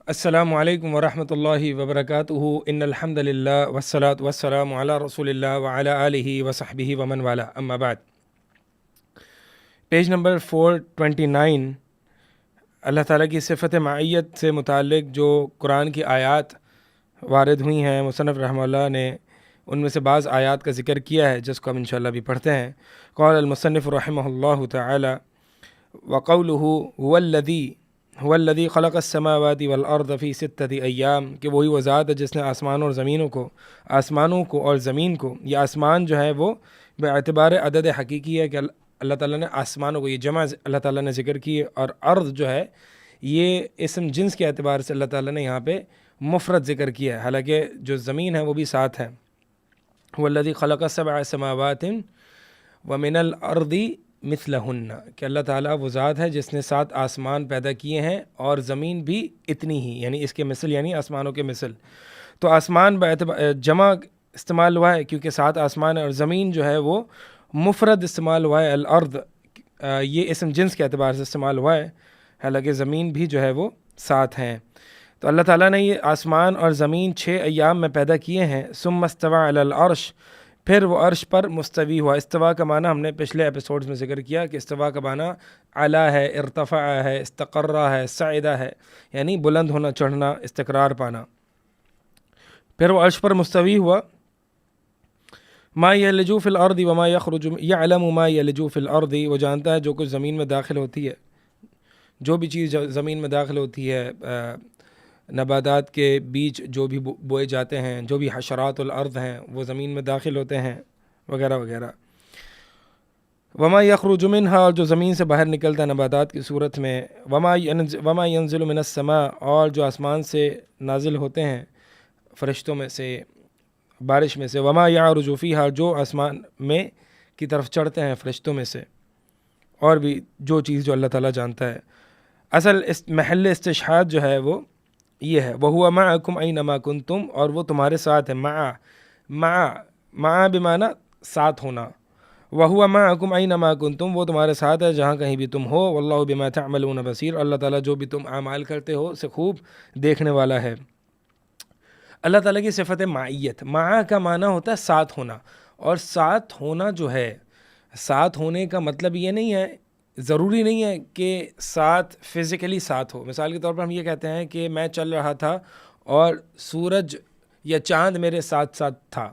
السلام علیکم ورحمۃ اللہ وبرکاتہ ان الحمد للہ والصلاۃ والسلام علی رسول اللہ وعلی آلہ وصحبہ ومن والا اما بعد۔ پیج نمبر 429 اللہ تعالیٰ کی صفت معیت سے متعلق جو قرآن کی آیات وارد ہوئی ہیں، مصنف رحمہ اللہ نے ان میں سے بعض آیات کا ذکر کیا ہے جس کو ہم انشاءاللہ بھی پڑھتے ہیں۔ قال المصنف رحمہ اللہ تعالی وقولہ هو الذی خلق السماوات والارض فی ستۃ ایام، کہ وہی وہ ذات ہے جس نے آسمانوں کو اور زمین کو، یہ آسمان جو ہے وہ باعتبار عدد حقیقی ہے کہ اللہ تعالیٰ نے آسمانوں کو، یہ جمع اللہ تعالیٰ نے ذکر کی ہے، اور ارض جو ہے یہ اسم جنس کے اعتبار سے اللہ تعالیٰ نے یہاں پہ مفرد ذکر کیا ہے، حالانکہ جو زمین ہے وہ بھی ساتھ ہے۔ هو الذی خلق سبع سماوات ومن الارض مثلہن، کہ اللہ تعالیٰ وہ ذات ہے جس نے 7 آسمان پیدا کیے ہیں اور زمین بھی اتنی ہی، یعنی اس کے مثل، یعنی آسمانوں کے مثل۔ تو آسمان جمع استعمال ہوا ہے کیونکہ 7 آسمان ہے، اور زمین جو ہے وہ مفرد استعمال ہوا ہے، الارض یہ اسم جنس کے اعتبار سے استعمال ہوا ہے، حالانکہ زمین بھی جو ہے وہ 7 ہیں۔ تو اللہ تعالیٰ نے یہ آسمان اور زمین 6 ایام میں پیدا کیے ہیں۔ ثم استوى علی العرش، پھر وہ عرش پر مستوی ہوا۔ استوا کا معنی ہم نے پچھلے ایپیسوڈز میں ذکر کیا کہ استوا کا معنی علا ہے، ارتفع ہے، استقرہ ہے، صعدہ ہے، یعنی بلند ہونا، چڑھنا، استقرار پانا۔ پھر وہ عرش پر مستوی ہوا۔ ما یلج فی الارض وما یخرج، یعلم ما یلج فی الارض، وہ جانتا ہے جو کچھ زمین میں داخل ہوتی ہے، جو بھی چیز زمین میں داخل ہوتی ہے، نباتات کے بیج جو بھی بوئے جاتے ہیں، جو بھی حشرات الارض ہیں وہ زمین میں داخل ہوتے ہیں، وغیرہ وغیرہ۔ وما یخرج منہا، اور جو زمین سے باہر نکلتا ہے نباتات کی صورت میں۔ وما ینزل من السماء، اور جو آسمان سے نازل ہوتے ہیں فرشتوں میں سے، بارش میں سے۔ وما یعرج فیہا، جو آسمان میں کی طرف چڑھتے ہیں فرشتوں میں سے، اور بھی جو چیز جو اللہ تعالیٰ جانتا ہے۔ اصل محل استشہاد جو ہے وہ یہ ہے، وَهُوَ مَعَكُمْ أَيْنَمَا كُنْتُمْ، اور وہ تمہارے ساتھ ہے، مع بمعنی ساتھ ہونا، وَهُوَ مَعَكُمْ أَيْنَمَا كُنْتُمْ، وہ تمہارے ساتھ ہے جہاں کہیں بھی تم ہو، وَاللَّهُ بِمَا تَعْمَلُونَ بَصِيرٌ، اللہ تعالیٰ جو بھی تم اعمال کرتے ہو اسے خوب دیکھنے والا ہے۔ اللہ تعالیٰ کی صفت معیت، مع کا معنی ہوتا ہے ساتھ ہونا، اور ساتھ ہونا جو ہے، ساتھ ہونے کا مطلب یہ نہیں ہے، ضروری نہیں ہے کہ ساتھ فزیکلی ساتھ ہو۔ مثال کے طور پر ہم یہ کہتے ہیں کہ میں چل رہا تھا اور سورج یا چاند میرے ساتھ ساتھ تھا۔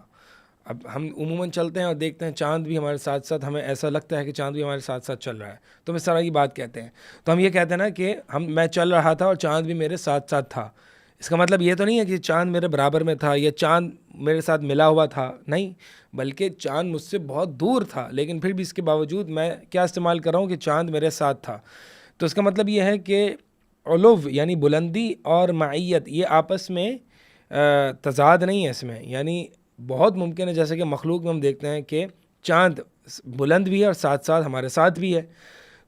اب ہم عموماً چلتے ہیں اور دیکھتے ہیں چاند بھی ہمارے ساتھ ساتھ، ہمیں ایسا لگتا ہے کہ چاند بھی ہمارے ساتھ ساتھ چل رہا ہے، تو ہم اس طرح کی بات کہتے ہیں۔ تو ہم یہ کہتے ہیں نا کہ میں چل رہا تھا اور چاند بھی میرے ساتھ ساتھ تھا، اس کا مطلب یہ تو نہیں ہے کہ چاند میرے برابر میں تھا یا چاند میرے ساتھ ملا ہوا تھا، نہیں، بلکہ چاند مجھ سے بہت دور تھا، لیکن پھر بھی اس کے باوجود میں کیا استعمال کر رہا ہوں کہ چاند میرے ساتھ تھا۔ تو اس کا مطلب یہ ہے کہ علو یعنی بلندی اور معیت یہ آپس میں تضاد نہیں ہے اس میں، یعنی بہت ممکن ہے جیسے کہ مخلوق میں ہم دیکھتے ہیں کہ چاند بلند بھی ہے اور ساتھ ساتھ ہمارے ساتھ بھی ہے۔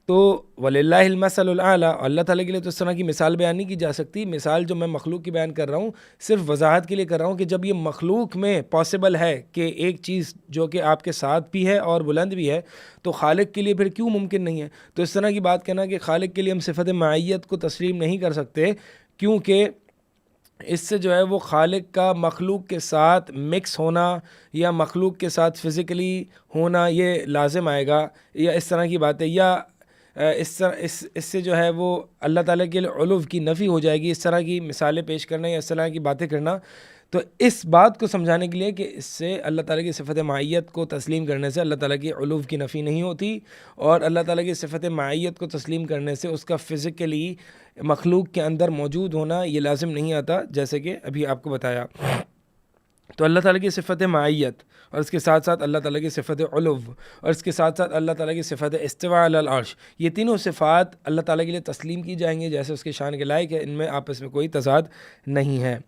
تو وَلِلَّهِ الْمَثَلُ الْأَعْلَىٰ، اللہ تعالیٰ کے لیے تو اس طرح کی مثال بیان نہیں کی جا سکتی۔ مثال جو میں مخلوق کی بیان کر رہا ہوں صرف وضاحت کے لیے کر رہا ہوں کہ جب یہ مخلوق میں پاسبل ہے کہ ایک چیز جو کہ آپ کے ساتھ بھی ہے اور بلند بھی ہے، تو خالق کے لیے پھر کیوں ممکن نہیں ہے؟ تو اس طرح کی بات کہنا کہ خالق کے لیے ہم صفت معیت کو تسلیم نہیں کر سکتے، کیونکہ اس سے جو ہے وہ خالق کا مخلوق کے ساتھ مکس ہونا یا مخلوق کے ساتھ فزیکلی ہونا یہ لازم آئے گا، یا اس طرح کی باتیں، یا اس سے جو ہے وہ اللہ تعالیٰ کے لیے علو کی نفی ہو جائے گی۔ اس طرح کی مثالیں پیش کرنا یا اس طرح کی باتیں کرنا، تو اس بات کو سمجھانے کے لیے کہ اس سے اللہ تعالیٰ کی صفت معیت کو تسلیم کرنے سے اللہ تعالیٰ کی علو کی نفی نہیں ہوتی، اور اللہ تعالیٰ کی صفت معیت کو تسلیم کرنے سے اس کا فزیکلی مخلوق کے اندر موجود ہونا یہ لازم نہیں آتا، جیسے کہ ابھی آپ کو بتایا۔ تو اللہ تعالیٰ کی صفت معیت، اور اس کے ساتھ ساتھ اللہ تعالیٰ کی صفت علو، اور اس کے ساتھ ساتھ اللہ تعالیٰ کی صفت استواء علی العرش، یہ تینوں صفات اللہ تعالیٰ کے لیے تسلیم کی جائیں گے جیسے اس کے شان کے لائق ہے، ان میں آپس میں کوئی تضاد نہیں ہے۔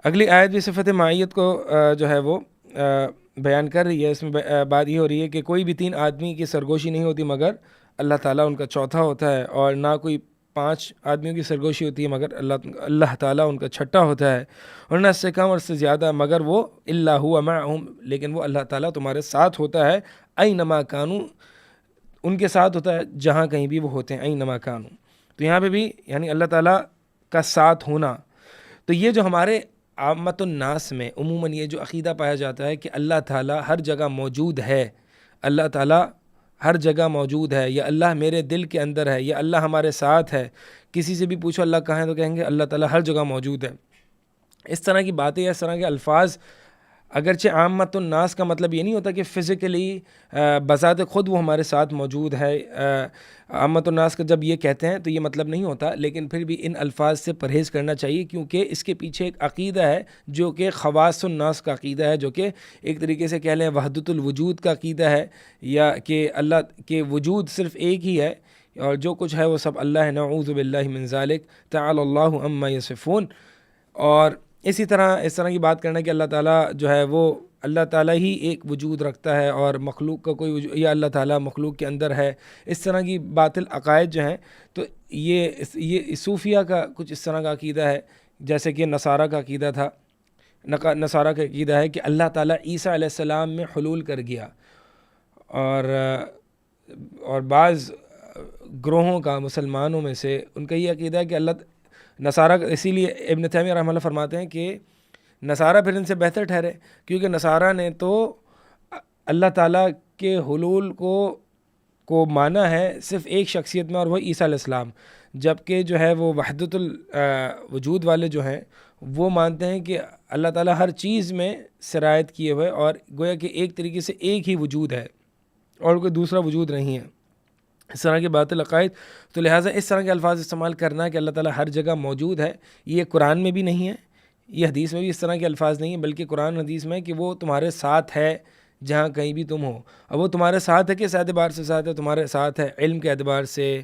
اگلی آیت بھی صفت معیت کو جو ہے وہ بیان کر رہی ہے۔ اس میں بات یہ ہو رہی ہے کہ کوئی بھی 3 آدمی کی سرگوشی نہیں ہوتی مگر اللہ تعالیٰ ان کا چوتھا ہوتا ہے، اور نہ کوئی 5 آدمیوں کی سرگوشی ہوتی ہے مگر اللہ تعالیٰ ان کا چھٹا ہوتا ہے، اور نہ اس سے کم اور اس سے زیادہ مگر وہ الا هو معهم، لیکن وہ اللہ تعالیٰ تمہارے ساتھ ہوتا ہے، اینما کانوا، ان کے ساتھ ہوتا ہے جہاں کہیں بھی وہ ہوتے ہیں، اینما کانوا۔ تو یہاں پہ بھی یعنی اللہ تعالیٰ کا ساتھ ہونا. تو یہ جو ہمارے عامت الناس میں عموماً یہ جو عقیدہ پایا جاتا ہے کہ اللہ تعالیٰ ہر جگہ موجود ہے، اللہ تعالیٰ ہر جگہ موجود ہے، یا اللہ میرے دل کے اندر ہے، یا اللہ ہمارے ساتھ ہے. کسی سے بھی پوچھو اللہ کہاں ہے تو کہیں گے اللہ تعالیٰ ہر جگہ موجود ہے. اس طرح کی باتیں، اس طرح کے الفاظ اگرچہ عامت الناس کا مطلب یہ نہیں ہوتا کہ فزیکلی بذات خود وہ ہمارے ساتھ موجود ہے. عامت الناس کا جب یہ کہتے ہیں تو یہ مطلب نہیں ہوتا، لیکن پھر بھی ان الفاظ سے پرہیز کرنا چاہیے، کیونکہ اس کے پیچھے ایک عقیدہ ہے جو کہ خواص الناس کا عقیدہ ہے، جو کہ ایک طریقے سے کہہ لیں وحدت الوجود کا عقیدہ ہے، یا کہ اللہ کے وجود صرف ایک ہی ہے اور جو کچھ ہے وہ سب اللہ ہے. نعوذ باللہ من ذالک، تعالی اللہ عما یصفون. اور اسی طرح اس طرح کی بات کرنا کہ اللہ تعالیٰ جو ہے وہ اللہ تعالیٰ ہی ایک وجود رکھتا ہے اور مخلوق کا کوئی وجود، یا اللہ تعالیٰ مخلوق کے اندر ہے، اس طرح کی باطل عقائد جو ہیں، تو یہ صوفیہ کا کچھ اس طرح کا عقیدہ ہے. جیسے کہ نصارہ کا عقیدہ تھا، نصارہ کا عقیدہ ہے کہ اللہ تعالیٰ عیسیٰ علیہ السلام میں حلول کر گیا. اور بعض گروہوں کا مسلمانوں میں سے ان کا یہ عقیدہ ہے کہ نصارہ، اسی لیے ابن تیمیہ رحمہ اللہ فرماتے ہیں کہ نصارہ پھر ان سے بہتر ٹھہرے، کیونکہ نصارہ نے تو اللہ تعالیٰ کے حلول کو مانا ہے صرف ایک شخصیت میں، اور وہ عیسیٰ علیہ السلام، جبکہ جو ہے وہ وحدت الوجود والے جو ہیں وہ مانتے ہیں کہ اللہ تعالیٰ ہر چیز میں سرایت کیے ہوئے، اور گویا کہ ایک طریقے سے ایک ہی وجود ہے اور کوئی دوسرا وجود نہیں ہے. اس طرح کے باطل عقائد. تو لہٰذا اس طرح کے الفاظ استعمال کرنا کہ اللہ تعالیٰ ہر جگہ موجود ہے، یہ قرآن میں بھی نہیں ہے، یہ حدیث میں بھی اس طرح کے الفاظ نہیں ہیں، بلکہ قرآن حدیث میں کہ وہ تمہارے ساتھ ہے جہاں کہیں بھی تم ہو. اب وہ تمہارے ساتھ ہے کس اعتبار سے ساتھ ہے؟ تمہارے ساتھ ہے علم کے اعتبار سے،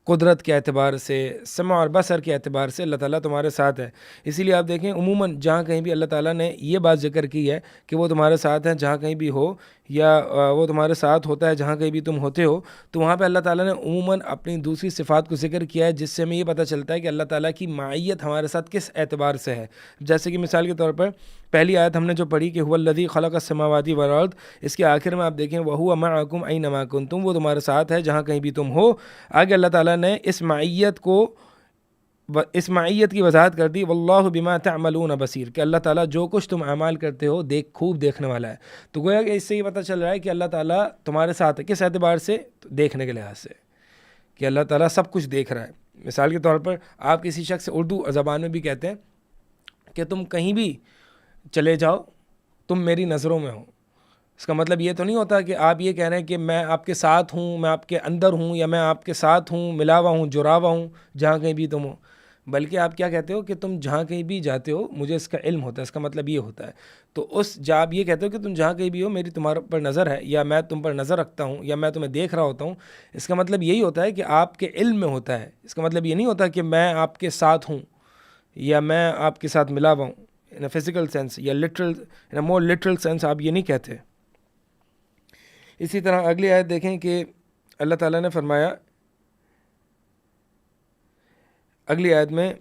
قدرت کے اعتبار سے، سمع اور بصر کے اعتبار سے اللہ تعالیٰ تمہارے ساتھ ہے. اسی لیے آپ دیکھیں عموماً جہاں کہیں بھی اللہ تعالیٰ نے یہ بات ذکر کی ہے کہ وہ تمہارے ساتھ ہیں جہاں کہیں بھی ہو، یا وہ تمہارے ساتھ ہوتا ہے جہاں کہیں بھی تم ہوتے ہو، تو وہاں پہ اللہ تعالیٰ نے عموماً اپنی دوسری صفات کو ذکر کیا ہے، جس سے ہمیں یہ پتہ چلتا ہے کہ اللہ تعالیٰ کی معیت ہمارے ساتھ کس اعتبار سے ہے. جیسے کہ مثال کے طور پر پہلی آیت ہم نے جو پڑھی کہ هو الذی خلق السماوات والارض، اس کے آخر میں آپ دیکھیں وَهُوَ مَعَكُمْ أَيْنَمَا كُنْتُمْ، وہ تمہارے ساتھ ہے جہاں کہیں بھی تم ہو. آگے اللہ تعالیٰ نے اس معیت کی وضاحت کر دی، واللہ بما تعملون بصیر، کہ اللہ تعالیٰ جو کچھ تم اعمال کرتے ہو خوب دیکھنے والا ہے. تو گویا کہ اس سے یہ پتہ چل رہا ہے کہ اللہ تعالیٰ تمہارے ساتھ ہے. کس اعتبار سے؟ تو دیکھنے کے لحاظ سے، کہ اللہ تعالیٰ سب کچھ دیکھ رہا ہے. مثال کے طور پر آپ کسی شخص سے اردو زبان میں بھی کہتے ہیں کہ تم کہیں بھی چلے جاؤ تم میری نظروں میں ہو. اس کا مطلب یہ تو نہیں ہوتا کہ آپ یہ کہہ رہے ہیں کہ میں آپ کے ساتھ ہوں، میں آپ کے اندر ہوں، یا میں آپ کے ساتھ ہوں، ملا ہوا ہوں، جڑا ہوا ہوں جہاں کہیں بھی تم ہو. بلکہ آپ کیا کہتے ہو کہ تم جہاں کہیں بھی جاتے ہو مجھے اس کا علم ہوتا ہے. اس کا مطلب یہ ہوتا ہے. تو جب آپ یہ کہتے ہو کہ تم جہاں کہیں بھی ہو میری تمہارے پر نظر ہے، یا میں تم پر نظر رکھتا ہوں، یا میں تمہیں دیکھ رہا ہوتا ہوں، اس کا مطلب یہی ہوتا ہے کہ آپ کے علم میں ہوتا ہے. اس کا مطلب یہ نہیں ہوتا کہ میں آپ کے ساتھ ہوں یا میں آپ کے ساتھ ملا ہوا ہوں ان اے فزیکل سینس، یا لٹرل ان اے مور لٹرل سینس آپ یہ نہیں کہتے. اسی طرح اگلی آیت دیکھیں کہ اللہ تعالیٰ نے فرمایا اگلی آیت میں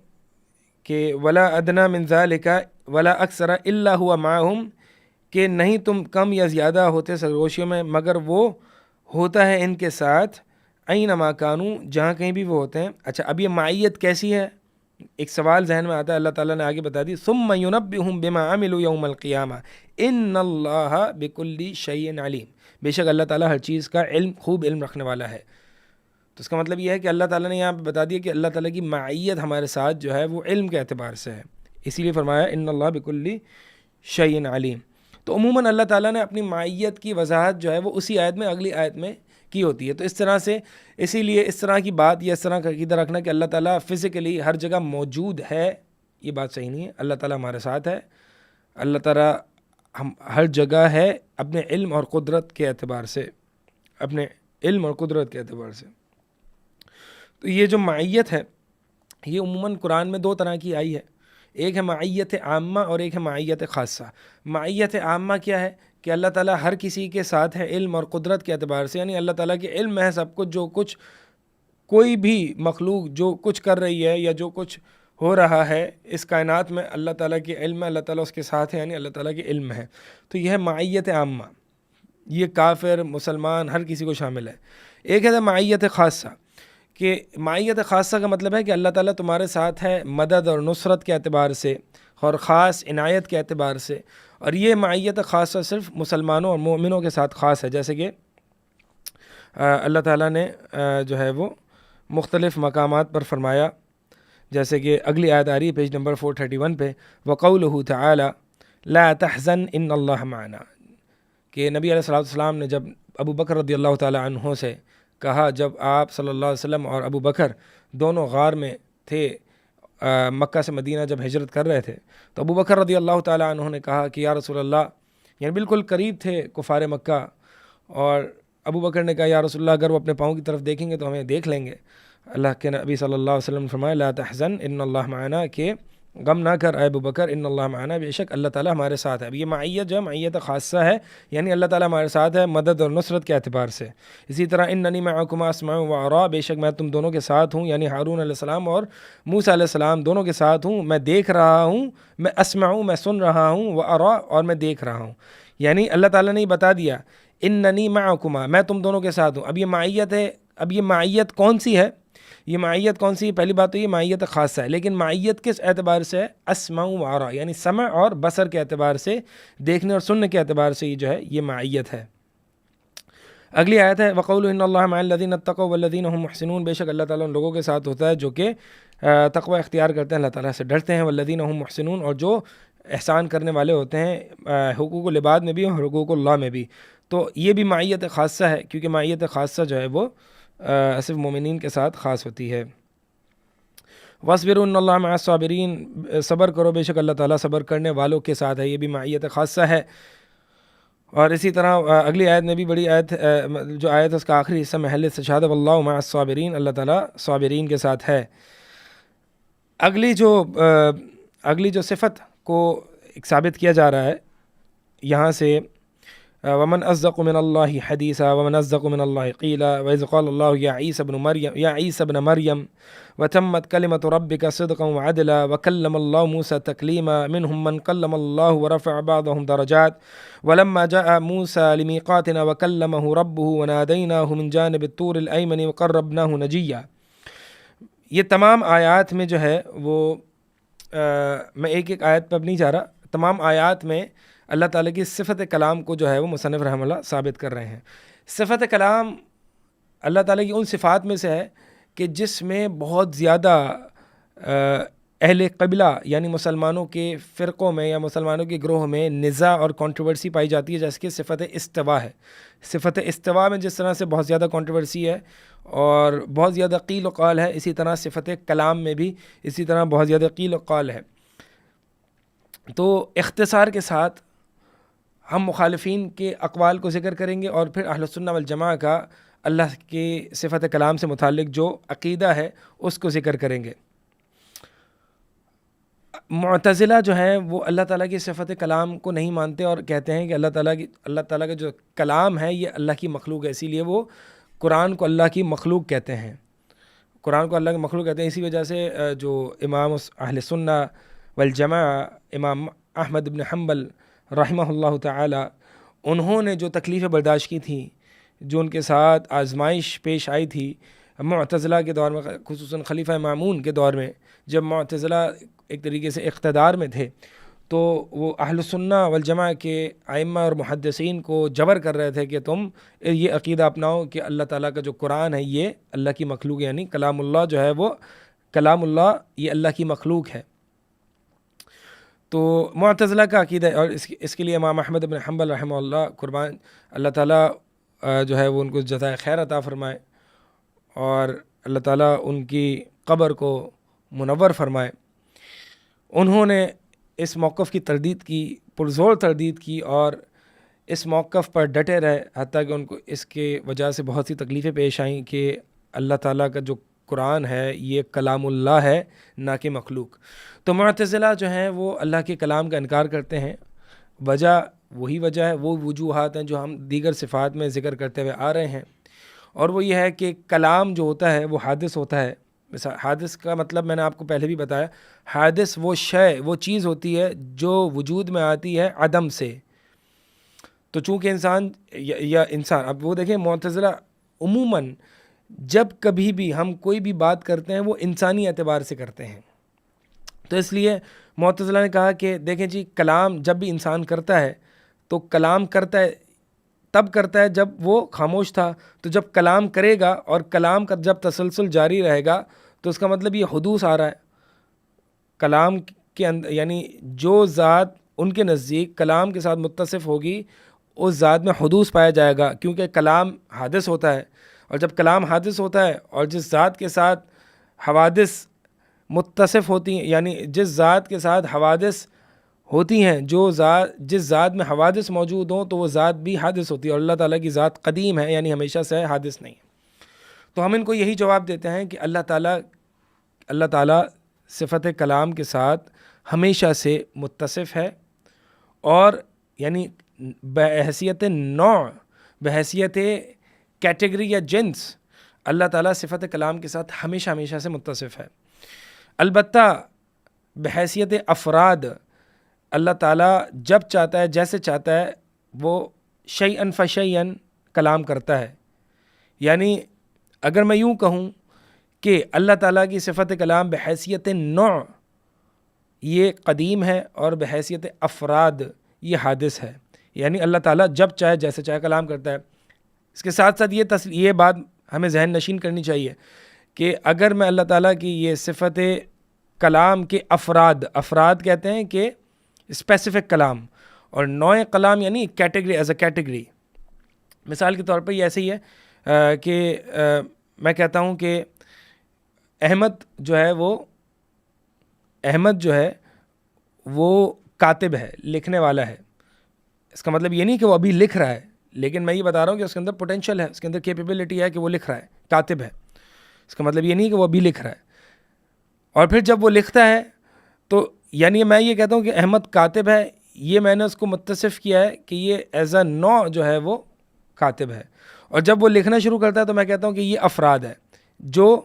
کہ ولا ادنا من ذالک ولا اکثر الا هو معهم، کہ نہیں تم کم یا زیادہ ہوتے سرگوشیوں میں مگر وہ ہوتا ہے ان کے ساتھ، اینما کانوا، جہاں کہیں بھی وہ ہوتے ہیں. اچھا اب یہ معیت کیسی ہے؟ ایک سوال ذہن میں آتا ہے. اللہ تعالیٰ نے آگے بتا دی ثم ينبئهم بما عملوا يوم القیامہ ان اللہ بكل شیء علیم، بے شک اللہ تعالیٰ ہر چیز کا خوب علم رکھنے والا ہے. تو اس کا مطلب یہ ہے کہ اللہ تعالیٰ نے یہاں پہ بتا دیا کہ اللہ تعالیٰ کی معیت ہمارے ساتھ جو ہے وہ علم کے اعتبار سے ہے، اسی لیے فرمایا ان اللہ بكل شیء علیم. تو عموماً اللہ تعالیٰ نے اپنی معیت کی وضاحت جو ہے وہ اسی آیت میں اگلی آیت میں کی ہوتی ہے. تو اس طرح سے اسی لیے اس طرح کی بات یا اس طرح کا عقیدہ رکھنا کہ اللہ تعالیٰ فزیکلی ہر جگہ موجود ہے، یہ بات صحیح نہیں ہے. اللہ تعالیٰ ہمارے ساتھ ہے، اللہ تعالیٰ ہم ہر جگہ ہے اپنے علم اور قدرت کے اعتبار سے، اپنے علم اور قدرت کے اعتبار سے. تو یہ جو معیت ہے یہ عموماً قرآن میں دو طرح کی آئی ہے، ایک ہے معیت عامہ اور ایک ہے معیت خاصہ. معیت عامہ کیا ہے؟ کہ اللہ تعالیٰ ہر کسی کے ساتھ ہے علم اور قدرت کے اعتبار سے، یعنی اللہ تعالیٰ کے علم میں ہے سب کچھ، جو کچھ کوئی بھی مخلوق جو کچھ کر رہی ہے یا جو کچھ ہو رہا ہے اس کائنات میں اللہ تعالیٰ کے علم میں، اللہ تعالیٰ اس کے ساتھ ہے، یعنی اللہ تعالیٰ کے علم میں ہے. تو یہ ہے معیت عامہ، یہ کافر مسلمان ہر کسی کو شامل ہے. ایک ہے معیت خاصہ کہ معیت خاصہ کا مطلب ہے کہ اللہ تعالیٰ تمہارے ساتھ ہے مدد اور نصرت کے اعتبار سے اور خاص عنایت کے اعتبار سے، اور یہ معیت خاصہ صرف مسلمانوں اور مومنوں کے ساتھ خاص ہے، جیسے کہ اللہ تعالیٰ نے جو ہے وہ مختلف مقامات پر فرمایا، جیسے کہ اگلی آیت آ رہی ہے پیج نمبر 431 پہ، وَقَوْلُهُ تَعَالَى لَا تَحْزَنْ إِنَّ اللَّهَ مَعَنَا، کہ نبی علیہ السلام نے جب ابو بکر رضی اللہ تعالیٰ عنہ سے کہا، جب آپ صلی اللہ علیہ وسلم اور ابو بکر دونوں غار میں تھے، مکہ سے مدینہ جب ہجرت کر رہے تھے، تو ابو بکر رضی اللہ تعالیٰ عنہ نے کہا کہ یا رسول اللہ، یعنی بالکل قریب تھے کفار مکہ، اور ابو بکر نے کہا یا رسول اللہ اگر وہ اپنے پاؤں کی طرف دیکھیں گے تو ہمیں دیکھ لیں گے۔ اللہ کے نبی صلی اللہ علیہ وسلم نے فرمایا لا تحزن ان اللہ معنا، کہ غم نہ کر اے ابو بکر، ان اللہ معنا، بے شک اللہ تعالیٰ ہمارے ساتھ ہے۔ اب یہ معیت جو ہے معیت خاصہ ہے، یعنی اللہ تعالیٰ ہمارے ساتھ ہے مدد اور نصرت کے اعتبار سے۔ اسی طرح اننی معکما اسمع و ارا، بے شک میں تم دونوں کے ساتھ ہوں، یعنی ہارون علیہ السلام اور موسیٰ علیہ السلام دونوں کے ساتھ ہوں، میں دیکھ رہا ہوں، میں اسمع ہوں، میں سن رہا ہوں، و ارا، اور میں دیکھ رہا ہوں۔ یعنی اللہ تعالیٰ نے یہ بتا دیا اننی معکما، میں تم دونوں کے ساتھ ہوں۔ اب یہ معیت ہے، اب یہ معیت کون سی ہے؟ یہ معیت کون سی ہے؟ پہلی بات تو یہ معیت خاصہ ہے، لیکن معیت کس اعتبار سے ہے؟ اسمع و ارا، یعنی سمع اور بصر کے اعتبار سے، دیکھنے اور سننے کے اعتبار سے یہ جو ہے یہ معیت ہے۔ اگلی آیت ہے وَقَوْلُ إِنَّ اللَّهَ مَعَ الَّذِينَ اتَّقَوْا وَالَّذِينَ هُمْ مُحْسِنُونَ، بے شک اللہ تعالیٰ ان لوگوں کے ساتھ ہوتا ہے جو کہ تقوی اختیار کرتے ہیں، اللہ تعالیٰ سے ڈرتے ہیں، وَالَّذِينَ هُمْ مُحْسِنُونَ، اور جو احسان کرنے والے ہوتے ہیں حقوق العباد میں بھی اور حقوق اللہ میں بھی۔ تو یہ بھی معیت خاصہ ہے، کیونکہ معیت خاصہ جو ہے وہ صرف مومنین کے ساتھ خاص ہوتی ہے۔ وَاصْبِرُوا إِنَّ اللَّهَ مَعَ الصَّابِرِينَ، صبر کرو، بے شک اللہ تعالیٰ صبر کرنے والوں کے ساتھ ہے، یہ بھی معیت خاصہ ہے۔ اور اسی طرح اگلی آیت میں بھی بڑی آیت، جو آیت ہے اس کا آخری حصہ محل استشہاد وَاللَّهُ مَعَ الصَّابِرِينَ، اللہ تعالیٰ صابرین کے ساتھ ہے۔ اگلی جو صفت کو ایک ثابت کیا جا رہا ہے یہاں سے، وَمَنْ أَصْدَقُ مِنَ اللَّهِ حَدِيثًا وَمَنْ أَصْدَقُ مِنَ اللَّهِ قِيلًا وَإِذْ قَالَ اللَّهُ يَا عِيسَى ابْنَ مَرْيَمَ وَتَمَّتْ كَلِمَةُ رَبِّكَ صِدْقًا وَعَدْلًا وَكَلَّمَ اللَّهُ مُوسَى تَكْلِيمًا مِنْهُمْ مَنْ كَلَّمَ اللَّهُ وَرَفَعَ بَعْضَهُمْ دَرَجَاتٍ وَلَمَّا جَاءَ مُوسَى لِمِيقَاتِنَا وَكَلَّمَهُ رَبُّهُ وَنَادَيْنَاهُ مِنْ جَانِبِ الطُّورِ الْأَيْمَنِ وَقَرَّبْنَاهُ نَجِيًّا۔ یہ تمام آیات میں جو ہے وہ میں ایک ایک آیت پر نہیں جا رہا، تمام آیات میں اللہ تعالیٰ کی صفت کلام کو جو ہے وہ مصنف رحمہ اللہ ثابت کر رہے ہیں۔ صفت کلام اللہ تعالیٰ کی ان صفات میں سے ہے کہ جس میں بہت زیادہ اہل قبلہ یعنی مسلمانوں کے فرقوں میں یا مسلمانوں کے گروہ میں نزاع اور کنٹروورسی پائی جاتی ہے، جیسے کہ صفت استوا ہے۔ صفت استوا میں جس طرح سے بہت زیادہ کنٹروورسی ہے اور بہت زیادہ قیل و قال ہے، اسی طرح صفت کلام میں بھی اسی طرح بہت زیادہ قیل و قال ہے۔ تو اختصار کے ساتھ ہم مخالفین کے اقوال کو ذکر کریں گے اور پھر اہل السنہ والجماعہ کا اللہ کی صفت کلام سے متعلق جو عقیدہ ہے اس کو ذکر کریں گے۔ معتزلہ جو ہیں وہ اللہ تعالیٰ کی صفت کلام کو نہیں مانتے اور کہتے ہیں کہ اللہ تعالیٰ کا جو کلام ہے یہ اللہ کی مخلوق ہے، اسی لیے وہ قرآن کو اللہ کی مخلوق کہتے ہیں، قرآن کو اللہ کی مخلوق کہتے ہیں۔ اسی وجہ سے جو امام اہل سنہ والجماعہ امام احمد بن حنبل رحمہ اللہ تعالی، انہوں نے جو تکلیفیں برداشت کی تھیں، جو ان کے ساتھ آزمائش پیش آئی تھی معتزلہ کے دور میں، خصوصاً خلیفہ مامون کے دور میں، جب معتزلہ ایک طریقے سے اقتدار میں تھے، تو وہ اہل السنہ والجماعہ کے ائمہ اور محدثین کو جبر کر رہے تھے کہ تم یہ عقیدہ اپناؤ کہ اللہ تعالیٰ کا جو قرآن ہے یہ اللہ کی مخلوق ہے، یعنی کلام اللہ جو ہے وہ کلام اللہ یہ اللہ کی مخلوق ہے۔ تو معتزلہ کا عقیدہ ہے، اور اس کے لیے امام احمد بن حنبل رحمہ اللہ قربان، اللہ تعالیٰ جو ہے وہ ان کو جزائے خیر عطا فرمائے اور اللہ تعالیٰ ان کی قبر کو منور فرمائے، انہوں نے اس موقف کی تردید کی، پرزور تردید کی، اور اس موقف پر ڈٹے رہے، حتیٰ کہ ان کو اس کے وجہ سے بہت سی تکلیفیں پیش آئیں کہ اللہ تعالیٰ کا جو قرآن ہے یہ کلام اللہ ہے نہ کہ مخلوق۔ تو معتزلہ جو ہیں وہ اللہ کے کلام کا انکار کرتے ہیں، وجہ وہی وجہ ہے، وہ وجوہات ہیں جو ہم دیگر صفات میں ذکر کرتے ہوئے آ رہے ہیں، اور وہ یہ ہے کہ کلام جو ہوتا ہے وہ حادث ہوتا ہے۔ حادث کا مطلب میں نے آپ کو پہلے بھی بتایا، حادث وہ شے، وہ چیز ہوتی ہے جو وجود میں آتی ہے عدم سے۔ تو چونکہ انسان اب وہ دیکھیں معتزلہ عموماً جب کبھی بھی ہم کوئی بھی بات کرتے ہیں وہ انسانی اعتبار سے کرتے ہیں. تو اس لیے معتزلہ نے کہا کہ دیکھیں جی، کلام جب بھی انسان کرتا ہے تو کلام کرتا ہے تب کرتا ہے جب وہ خاموش تھا. تو جب کلام کرے گا اور کلام کا جب تسلسل جاری رہے گا تو اس کا مطلب یہ حدوث آ رہا ہے. کلام کے اندر یعنی جو ذات ان کے نزدیک کلام کے ساتھ متصف ہوگی اس ذات میں حدوث پایا جائے گا، کیونکہ کلام حادث ہوتا ہے. اور جب کلام حادث ہوتا ہے اور جس ذات کے ساتھ حوادث متصف ہوتی ہیں، یعنی جس ذات کے ساتھ حوادث ہوتی ہیں، جس ذات میں حوادث موجود ہوں تو وہ ذات بھی حادث ہوتی ہے. اور اللہ تعالیٰ کی ذات قدیم ہے، یعنی ہمیشہ سے حادث نہیں ہے. تو ہم ان کو یہی جواب دیتے ہیں کہ اللہ تعالیٰ صفت کلام کے ساتھ ہمیشہ سے متصف ہے، اور یعنی بحیثیت نوع، بحیثیت کیٹیگری یا جنس اللہ تعالیٰ صفت کلام کے ساتھ ہمیشہ سے متصف ہے. البتہ بحیثیت افراد اللہ تعالیٰ جب چاہتا ہے، جیسے چاہتا ہے، وہ شیئن فشیئن کلام کرتا ہے. یعنی اگر میں یوں کہوں کہ اللہ تعالیٰ کی صفت کلام بحیثیت نوع یہ قدیم ہے اور بحیثیت افراد یہ حادث ہے، یعنی اللہ تعالیٰ جب چاہے جیسے چاہے کلام کرتا ہے. اس کے ساتھ ساتھ یہ بات ہمیں ذہن نشین کرنی چاہیے کہ اگر میں اللہ تعالیٰ کی یہ صفت کلام کے افراد کہتے ہیں کہ اسپیسیفک کلام، اور نوع کلام یعنی کیٹیگری، ایز اے کیٹیگری. مثال کے طور پر یہ ایسے ہی ہے کہ میں کہتا ہوں کہ احمد جو ہے وہ کاتب ہے، لکھنے والا ہے. اس کا مطلب یہ نہیں کہ وہ ابھی لکھ رہا ہے، لیکن میں یہ بتا رہا ہوں کہ اس کے اندر پوٹینشیل ہے، اس کے اندر کیپیبلٹی ہے کہ وہ لکھ رہا ہے، کاتب ہے. اس کا مطلب یہ نہیں کہ وہ ابھی لکھ رہا ہے. اور پھر جب وہ لکھتا ہے تو یعنی میں یہ کہتا ہوں کہ احمد کاتب ہے، یہ میں نے اس کو متصف کیا ہے کہ یہ ایز اے نوع جو ہے وہ کاتب ہے. اور جب وہ لکھنا شروع کرتا ہے تو میں کہتا ہوں کہ یہ افراد ہے جو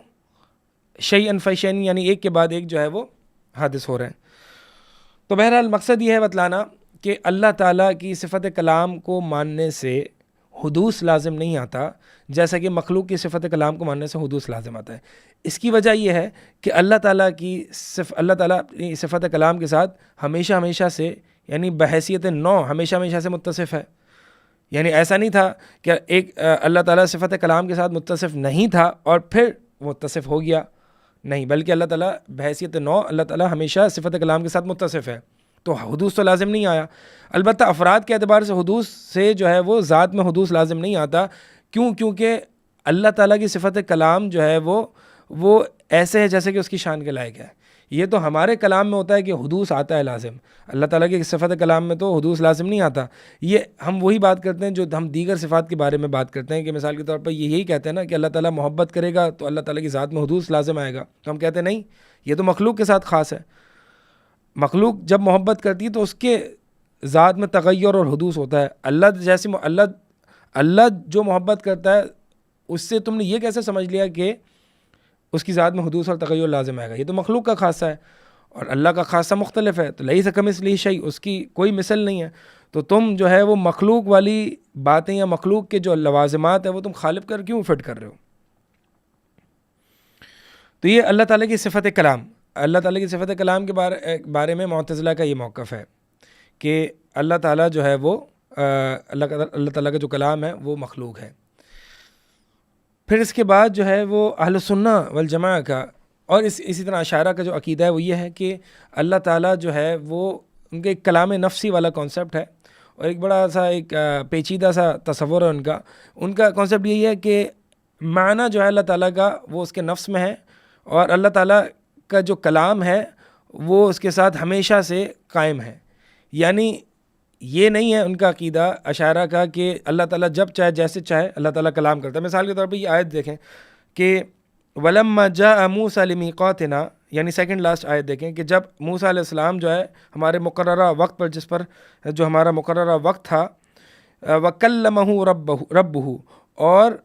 شیئن فشیئن یعنی ایک کے بعد ایک جو ہے وہ حادث ہو رہے ہیں. تو بہرحال مقصد یہ ہے بتلانا کہ اللہ تعالیٰ کی صفت کلام کو ماننے سے حدوث لازم نہیں آتا، جیسا کہ مخلوق کی صفت کلام کو ماننے سے حدوث لازم آتا ہے. اس کی وجہ یہ ہے کہ اللہ تعالیٰ اپنی صفت کلام کے ساتھ ہمیشہ سے یعنی بحیثیت نوع ہمیشہ سے متصف ہے. یعنی ایسا نہیں تھا کہ ایک اللہ تعالیٰ صفت کلام کے ساتھ متصف نہیں تھا اور پھر متصف ہو گیا، نہیں، بلکہ اللہ تعالیٰ بحیثیت نوع اللہ تعالیٰ ہمیشہ صفت کلام کے ساتھ متصف ہے. تو حدوث تو لازم نہیں آیا. البتہ افراد کے اعتبار سے حدوث سے جو ہے وہ ذات میں حدوث لازم نہیں آتا. کیونکہ اللہ تعالیٰ کی صفت کلام جو ہے وہ ایسے ہے جیسے کہ اس کی شان کے لائق ہے. یہ تو ہمارے کلام میں ہوتا ہے کہ حدوث آتا ہے لازم، اللہ تعالیٰ کی صفت کلام میں تو حدوث لازم نہیں آتا. یہ ہم وہی بات کرتے ہیں جو ہم دیگر صفات کے بارے میں بات کرتے ہیں، کہ مثال کے طور پر یہی کہتے ہیں نا کہ اللہ تعالیٰ محبت کرے گا تو اللہ تعالیٰ کی ذات میں حدوث لازم آئے گا. تو ہم کہتے ہیں نہیں، یہ تو مخلوق کے ساتھ خاص ہے. مخلوق جب محبت کرتی ہے تو اس کے ذات میں تغیر اور حدوث ہوتا ہے. اللہ جو محبت کرتا ہے اس سے تم نے یہ کیسے سمجھ لیا کہ اس کی ذات میں حدوث اور تغیر لازم آئے گا؟ یہ تو مخلوق کا خاصہ ہے اور اللہ کا خاصہ مختلف ہے. تو لیس کمثلہ شیء، اس کی کوئی مثل نہیں ہے. تو تم جو ہے وہ مخلوق والی باتیں یا مخلوق کے جو لوازمات ہیں وہ تم خالق کر کیوں فٹ کر رہے ہو؟ تو یہ اللہ تعالیٰ کی صفت کلام، اللہ تعالیٰ کی صفت کلام کے بارے میں معتزلہ کا یہ موقف ہے کہ اللہ تعالیٰ جو ہے وہ اللہ تعالیٰ کا جو کلام ہے وہ مخلوق ہے. پھر اس کے بعد جو ہے وہ اہل سنہ والجماعہ کا اور اسی طرح اشاعرہ کا جو عقیدہ ہے وہ یہ ہے کہ اللہ تعالیٰ جو ہے وہ ان کے ایک کلام نفسی والا کانسیپٹ ہے، اور ایک بڑا سا ایک پیچیدہ سا تصور ہے ان کا کانسیپٹ یہی ہے کہ معنی جو ہے اللہ تعالیٰ کا وہ اس کے نفس میں ہے، اور اللہ تعالیٰ کا جو کلام ہے وہ اس کے ساتھ ہمیشہ سے قائم ہے. یعنی یہ نہیں ہے ان کا عقیدہ اشاعرہ کا کہ اللہ تعالیٰ جب چاہے جیسے چاہے اللہ تعالیٰ کلام کرتا ہے. مثال کے طور پہ یہ آیت دیکھیں کہ وَلَمَّا جَاءَ مُوسَىٰ لِمِيقَاتِنَا، یعنی سیکنڈ لاسٹ آیت دیکھیں کہ جب موسیٰ علیہ السلام جو ہے ہمارے مقررہ وقت پر جو ہمارا مقررہ وقت تھا، وَكَلَّمَهُ رَبُّهُ، اور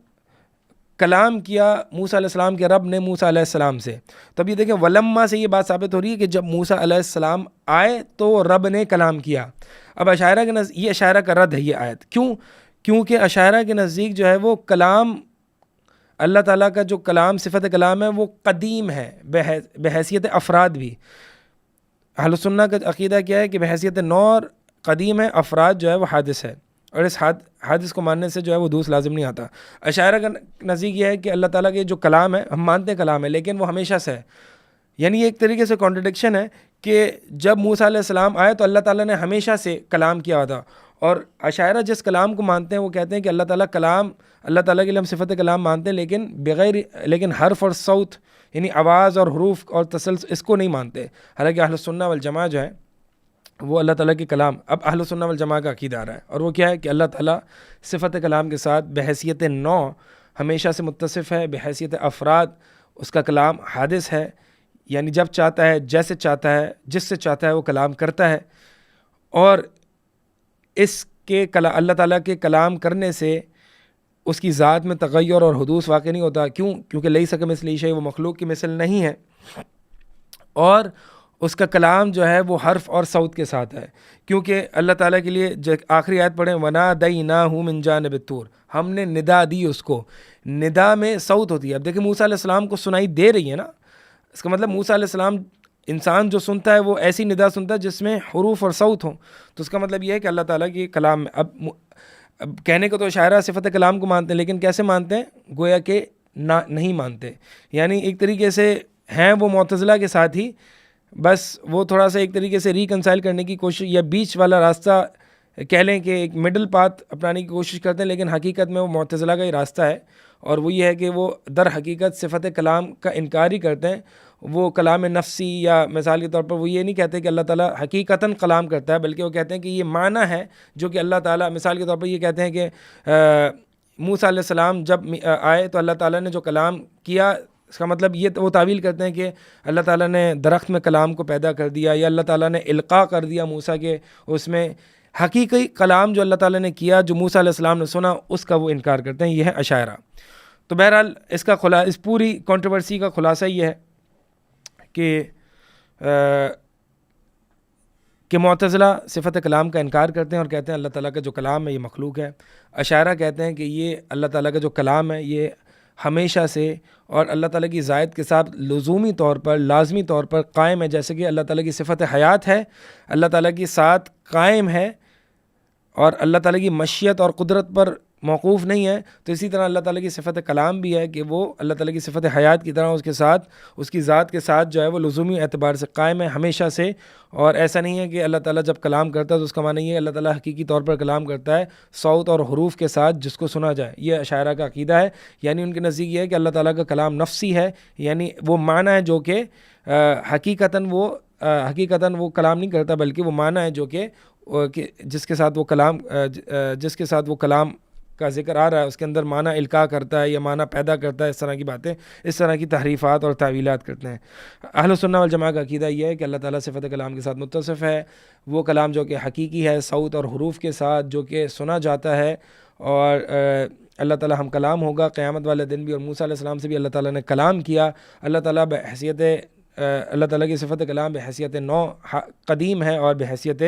کلام کیا موسیٰ علیہ السلام کے رب نے موسیٰ علیہ السلام سے. تب یہ دیکھیں ولما سے یہ بات ثابت ہو رہی ہے کہ جب موسیٰ علیہ السلام آئے تو رب نے کلام کیا. اب اشاعرہ کے یہ اشاعرہ کا رد ہے یہ آیت. کیونکہ اشاعرہ کے نزدیک جو ہے وہ کلام اللہ تعالیٰ کا جو کلام صفت کلام ہے وہ قدیم ہے بحیثیت افراد بھی. اہل سنہ کا عقیدہ کیا ہے کہ بحیثیت نو اور قدیم ہے، افراد جو ہے وہ حادث ہے، اور اس حادث کو ماننے سے جو ہے وہ حدوث لازم نہیں آتا. اشاعرہ کا نزدیک یہ ہے کہ اللہ تعالیٰ کے جو کلام ہے ہم مانتے ہیں کلام ہے لیکن وہ ہمیشہ سے ہے. یعنی یہ ایک طریقے سے کانٹرڈکشن ہے کہ جب موسیٰ علیہ السلام آئے تو اللہ تعالیٰ نے ہمیشہ سے کلام کیا ہوا تھا، اور اشاعرہ جس کلام کو مانتے ہیں وہ کہتے ہیں کہ اللہ تعالیٰ کلام، اللہ تعالیٰ کے لیے ہم صفت کلام مانتے ہیں لیکن حرف اور صوت یعنی آواز اور حروف اور تسلسل اس کو نہیں مانتے. حالانکہ اہل السنہ والجماعہ جو ہے وہ اللہ تعالیٰ کے کلام، اب اہل السنہ والجماعہ کا عقیدہ آ رہا ہے، اور وہ کیا ہے کہ اللہ تعالیٰ صفت کلام کے ساتھ بحیثیت نو ہمیشہ سے متصف ہے، بحیثیت افراد اس کا کلام حادث ہے، یعنی جب چاہتا ہے، جیسے چاہتا ہے، جس سے چاہتا ہے وہ کلام کرتا ہے. اور اس کے اللہ تعالیٰ کے کلام کرنے سے اس کی ذات میں تغیر اور حدوث واقع نہیں ہوتا. کیونکہ لیس کمثلہ شیء، وہ مخلوق کی مثل نہیں ہے، اور اس کا کلام جو ہے وہ حرف اور صوت کے ساتھ ہے. کیونکہ اللہ تعالیٰ کے لیے آخری آیت پڑھیں، وَنَادَيْنَاهُ مِن جَانِبِ الطُّورِ، ہم نے ندا دی اس کو. ندا میں صوت ہوتی ہے. اب دیکھیں موسیٰ علیہ السلام کو سنائی دے رہی ہے نا، اس کا مطلب موسیٰ علیہ السلام، انسان جو سنتا ہے وہ ایسی ندا سنتا ہے جس میں حروف اور صوت ہوں، تو اس کا مطلب یہ ہے کہ اللہ تعالیٰ کی کلام میں اب کہنے کو تو اشاعرہ صفت کلام کو مانتے ہیں لیکن کیسے مانتے ہیں؟ گویا کہ نہیں مانتے. یعنی ایک طریقے سے ہیں وہ معتزلہ کے ساتھ ہی، بس وہ تھوڑا سا ایک طریقے سے ریکنسائل کرنے کی کوشش یا بیچ والا راستہ کہہ لیں کہ ایک مڈل پاتھ اپنانے کی کوشش کرتے ہیں، لیکن حقیقت میں وہ معتزلہ کا ہی راستہ ہے. اور وہ یہ ہے کہ وہ در حقیقت صفت کلام کا انکار ہی کرتے ہیں. وہ کلام نفسی یا مثال کے طور پر وہ یہ نہیں کہتے کہ اللہ تعالیٰ حقیقتاً کلام کرتا ہے، بلکہ وہ کہتے ہیں کہ یہ معنی ہے جو کہ اللہ تعالیٰ، مثال کے طور پر یہ کہتے ہیں کہ موسیٰ علیہ السلام جب آئے تو اللہ تعالیٰ نے جو کلام کیا، اس کا مطلب یہ وہ تعویل کرتے ہیں کہ اللہ تعالیٰ نے درخت میں کلام کو پیدا کر دیا، یا اللہ تعالیٰ نے القاء کر دیا موسیٰ کے اس میں. حقیقی کلام جو اللہ تعالیٰ نے کیا، جو موسیٰ علیہ السلام نے سنا، اس کا وہ انکار کرتے ہیں. یہ ہے اشاعرہ. تو بہرحال اس پوری کنٹروورسی کا خلاصہ یہ ہے کہ معتزلہ صفت کلام کا انکار کرتے ہیں اور کہتے ہیں اللہ تعالیٰ کا جو کلام ہے یہ مخلوق ہے. اشاعرہ کہتے ہیں کہ یہ اللہ تعالیٰ کا جو کلام ہے یہ ہمیشہ سے اور اللہ تعالیٰ کی ذات کے ساتھ لزومی طور پر، لازمی طور پر قائم ہے. جیسے کہ اللہ تعالیٰ کی صفت حیات ہے، اللہ تعالیٰ کی ساتھ قائم ہے، اور اللہ تعالیٰ کی مشیت اور قدرت پر موقوف نہیں ہے. تو اسی طرح اللہ تعالیٰ کی صفت کلام بھی ہے کہ وہ اللہ تعالیٰ کی صفت حیات کی طرح اس کے ساتھ، اس کی ذات کے ساتھ جو ہے وہ لزومی اعتبار سے قائم ہے ہمیشہ سے. اور ایسا نہیں ہے کہ اللہ تعالیٰ جب کلام کرتا ہے تو اس کا معنی یہ ہے اللہ تعالیٰ حقیقی طور پر کلام کرتا ہے صوت اور حروف کے ساتھ جس کو سنا جائے. یہ اشاعرہ کا عقیدہ ہے. یعنی ان کے نزدیک یہ ہے کہ اللہ تعالیٰ کا کلام نفسی ہے، یعنی وہ معنی ہے جو کہ حقیقتاً وہ کلام نہیں کرتا، بلکہ وہ معنی ہے جو کہ جس کے ساتھ وہ کلام کا ذکر آ رہا ہے اس کے اندر معنی القاء کرتا ہے یا معنی پیدا کرتا ہے. اس طرح کی باتیں، اس طرح کی تحریفات اور تعویلات کرتے ہیں. اہل سنہ والجماعہ کا عقیدہ یہ ہے کہ اللہ تعالیٰ صفت کلام کے ساتھ متصف ہے. وہ کلام جو کہ حقیقی ہے، صوت اور حروف کے ساتھ جو کہ سنا جاتا ہے. اور اللہ تعالیٰ ہم کلام ہوگا قیامت والے دن بھی، اور موسیٰ علیہ السلام سے بھی اللہ تعالیٰ نے کلام کیا. اللہ تعالیٰ اللہ تعالیٰ کی صفت کلام بحیثیت نو قدیم ہے اور بحیثیت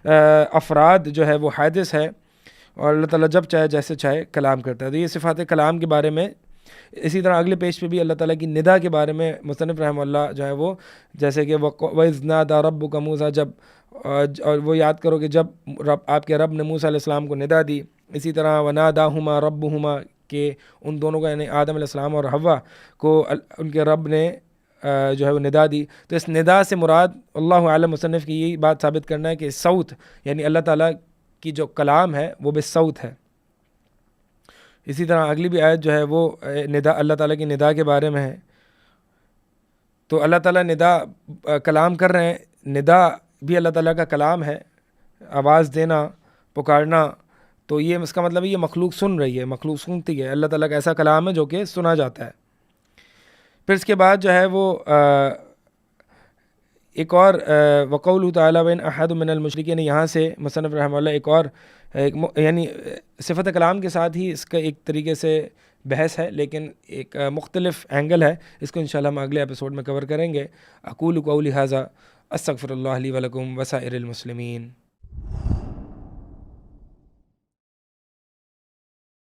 افراد جو ہے وہ حادث ہے، اور اللہ تعالیٰ جب چاہے جیسے چاہے کلام کرتا ہے. تو یہ صفات کلام کے بارے میں. اسی طرح اگلے پیج پہ بھی اللہ تعالیٰ کی ندا کے بارے میں مصنف رحمہ اللہ جو ہے وہ، جیسے کہ وَإِذْ نَادَىٰ رَبُّكَ مُوسَىٰ، جب اور وہ یاد کرو کہ جب آپ کے رب نے موسیٰ علیہ السلام کو ندا دی. اسی طرح وَنَادَاهُمَا رَبُّهُمَا، کہ ان دونوں کا یعنی آدم علیہ السلام اور حوا کو ان کے رب نے جو ہے وہ ندا دی. تو اس ندا سے مراد اللہ عالم مصنف کی یہی بات ثابت کرنا ہے کہ صوت یعنی اللہ تعالیٰ کی جو کلام ہے وہ بالصوت ہے. اسی طرح اگلی بھی آیت جو ہے وہ ندا، اللہ تعالیٰ کی ندا کے بارے میں ہے. تو اللہ تعالیٰ ندا کلام کر رہے ہیں، ندا بھی اللہ تعالیٰ کا کلام ہے، آواز دینا، پکارنا. تو یہ اس کا مطلب ہے یہ مخلوق سن رہی ہے، مخلوق سنتی ہے. اللہ تعالیٰ کا ایسا کلام ہے جو کہ سنا جاتا ہے. پھر اس کے بعد جو ہے وہ ایک اور وقولہ تعالیٰ وَإِنْ أَحَدٌ مِّنَ الْمُشْرِكِينَ، یہاں سے مصنف رحمہ اللہ ایک اور یعنی صفت کلام کے ساتھ ہی اس کا ایک طریقے سے بحث ہے، لیکن ایک مختلف اینگل ہے. اس کو انشاءاللہ ہم اگلے ایپیسوڈ میں کور کریں گے. اقول قولی ھذا استغفر اللہ لی ولکم وسائر المسلمین.